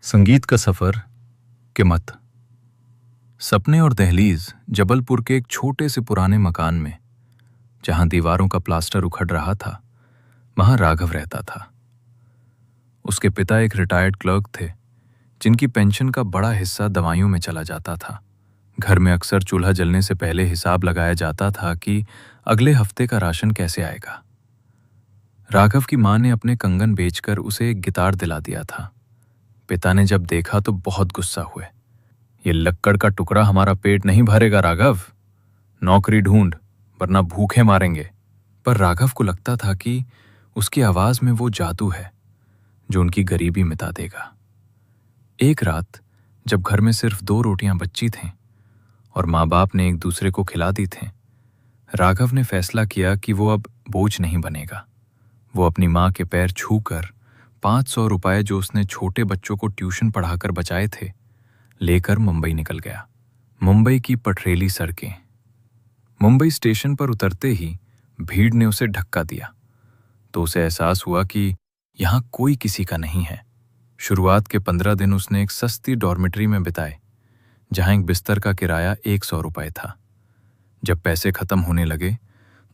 संगीत का सफर किमत। सपने और दहलीज जबलपुर के एक छोटे से पुराने मकान में, जहां दीवारों का प्लास्टर उखड़ रहा था, वहां राघव रहता था। उसके पिता एक रिटायर्ड क्लर्क थे, जिनकी पेंशन का बड़ा हिस्सा दवाइयों में चला जाता था। घर में अक्सर चूल्हा जलने से पहले हिसाब लगाया जाता था कि अगले हफ्ते का राशन कैसे आएगा। राघव की मां ने अपने कंगन बेचकर उसे एक गिटार दिला दिया था। पिता ने जब देखा तो बहुत गुस्सा हुए। ये लक्कड़ का टुकड़ा हमारा पेट नहीं भरेगा राघव, नौकरी ढूंढ वरना भूखे मारेंगे। पर राघव को लगता था कि उसकी आवाज में वो जादू है जो उनकी गरीबी मिटा देगा। एक रात जब घर में सिर्फ 2 रोटियां बची थीं और माँ बाप ने एक दूसरे को खिला दी थीं, राघव ने फैसला किया कि वो अब बोझ नहीं बनेगा। वो अपनी माँ के पैर छूकर 500 रुपए जो उसने छोटे बच्चों को ट्यूशन पढ़ाकर बचाए थे, लेकर मुंबई निकल गया। मुंबई की पथरेली सड़कें। मुंबई स्टेशन पर उतरते ही भीड़ ने उसे धक्का दिया तो उसे एहसास हुआ कि यहां कोई किसी का नहीं है। शुरुआत के 15 दिन उसने एक सस्ती डॉर्मेटरी में बिताए, जहां एक बिस्तर का किराया 100 रुपए था। जब पैसे खत्म होने लगे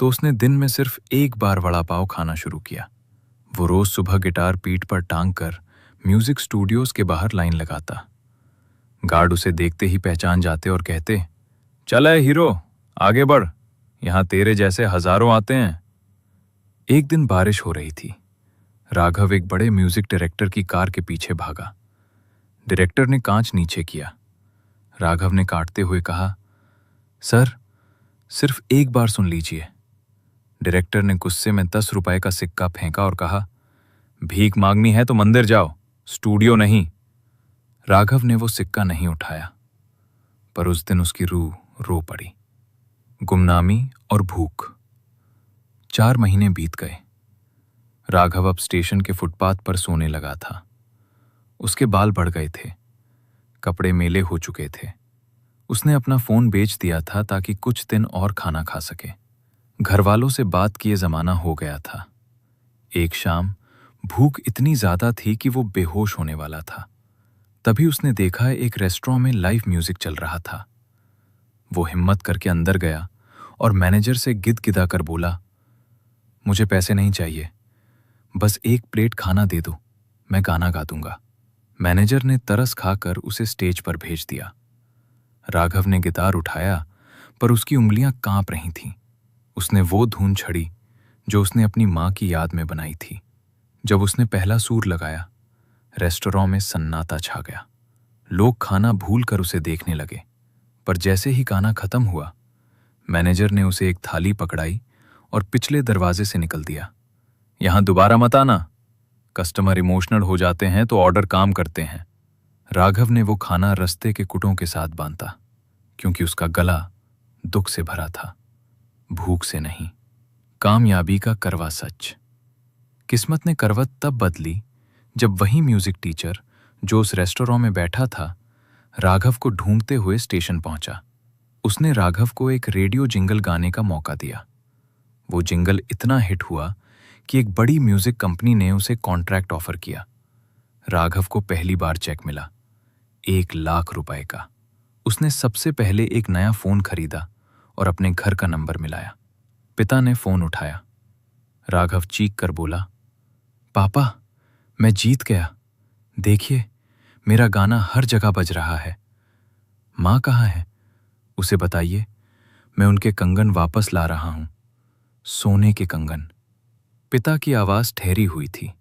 तो उसने दिन में सिर्फ एक बार वड़ा पाव खाना शुरू किया। वो रोज सुबह गिटार पीठ पर टांग कर म्यूजिक स्टूडियोज के बाहर लाइन लगाता। गार्ड उसे देखते ही पहचान जाते और कहते, चल है हीरो, आगे बढ़, यहां तेरे जैसे हजारों आते हैं। एक दिन बारिश हो रही थी। राघव एक बड़े म्यूजिक डायरेक्टर की कार के पीछे भागा। डायरेक्टर ने कांच नीचे किया। राघव ने काटते हुए कहा, सर, सिर्फ एक बार सुन लीजिए। डायरेक्टर ने गुस्से में 10 रुपए का सिक्का फेंका और कहा, भीख मांगनी है तो मंदिर जाओ, स्टूडियो नहीं। राघव ने वो सिक्का नहीं उठाया, पर उस दिन उसकी रूह रो पड़ी। गुमनामी और भूख। 4 महीने बीत गए। राघव अब स्टेशन के फुटपाथ पर सोने लगा था। उसके बाल बढ़ गए थे, कपड़े मेले हो चुके थे। उसने अपना फोन बेच दिया था ताकि कुछ दिन और खाना खा सके। घर वालों से बात किए जमाना हो गया था। एक शाम भूख इतनी ज्यादा थी कि वो बेहोश होने वाला था। तभी उसने देखा एक रेस्टोरेंट में लाइव म्यूजिक चल रहा था। वो हिम्मत करके अंदर गया और मैनेजर से गिदगिदा कर बोला, मुझे पैसे नहीं चाहिए, बस एक प्लेट खाना दे दो, मैं गाना गा दूंगा। मैनेजर ने तरस खाकर उसे स्टेज पर भेज दिया। राघव ने गिटार उठाया, पर उसकी उंगलियां कांप रही थीं। उसने वो धुन छड़ी जो उसने अपनी मां की याद में बनाई थी। जब उसने पहला सूर लगाया, रेस्टोरेंट में सन्नाटा छा गया। लोग खाना भूल कर उसे देखने लगे। पर जैसे ही गाना खत्म हुआ, मैनेजर ने उसे एक थाली पकड़ाई और पिछले दरवाजे से निकल दिया। यहां दोबारा मत आना, कस्टमर इमोशनल हो जाते हैं तो ऑर्डर काम करते हैं। राघव ने वो खाना रस्ते के कुटों के साथ बांधा, क्योंकि उसका गला दुख से भरा था, भूख से नहीं। कामयाबी का करवा सच। किस्मत ने करवट तब बदली जब वही म्यूजिक टीचर जो उस रेस्टोरेंट में बैठा था, राघव को ढूंढते हुए स्टेशन पहुंचा। उसने राघव को एक रेडियो जिंगल गाने का मौका दिया। वो जिंगल इतना हिट हुआ कि एक बड़ी म्यूजिक कंपनी ने उसे कॉन्ट्रैक्ट ऑफर किया। राघव को पहली बार चेक मिला, 1 लाख रुपए का। उसने सबसे पहले एक नया फोन खरीदा और अपने घर का नंबर मिलाया। पिता ने फोन उठाया। राघव चीख कर बोला, पापा, मैं जीत गया, देखिए मेरा गाना हर जगह बज रहा है। माँ कहाँ है? उसे बताइए, मैं उनके कंगन वापस ला रहा हूं, सोने के कंगन। पिता की आवाज ठहरी हुई थी,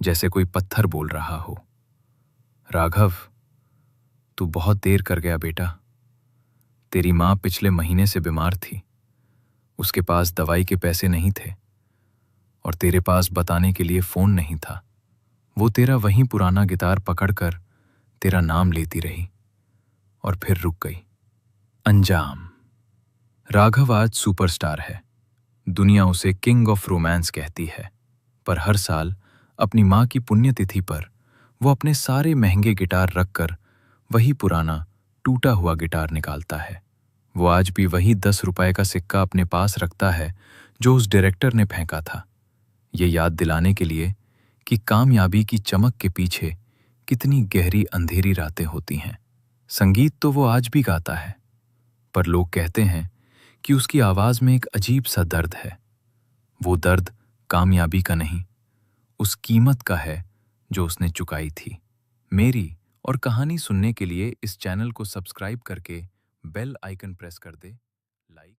जैसे कोई पत्थर बोल रहा हो। राघव, तू बहुत देर कर गया बेटा। तेरी माँ पिछले महीने से बीमार थी, उसके पास दवाई के पैसे नहीं थे और तेरे पास बताने के लिए फोन नहीं था। वो तेरा वही पुराना गिटार पकड़कर तेरा नाम लेती रही और फिर रुक गई। अंजाम। राघव आज सुपरस्टार है। दुनिया उसे किंग ऑफ रोमांस कहती है, पर हर साल अपनी मां की पुण्यतिथि पर वो अपने सारे महंगे गिटार रखकर वही पुराना टूटा हुआ गिटार निकालता है। वो आज भी वही 10 रुपए का सिक्का अपने पास रखता है जो उस डायरेक्टर ने फेंका था, ये याद दिलाने के लिए कि कामयाबी की चमक के पीछे कितनी गहरी अंधेरी रातें होती हैं। संगीत तो वो आज भी गाता है, पर लोग कहते हैं कि उसकी आवाज में एक अजीब सा दर्द है। वो दर्द कामयाबी का नहीं, उस कीमत का है जो उसने चुकाई थी। मेरी और कहानी सुनने के लिए इस चैनल को सब्सक्राइब करके बेल आइकन प्रेस कर दे। लाइक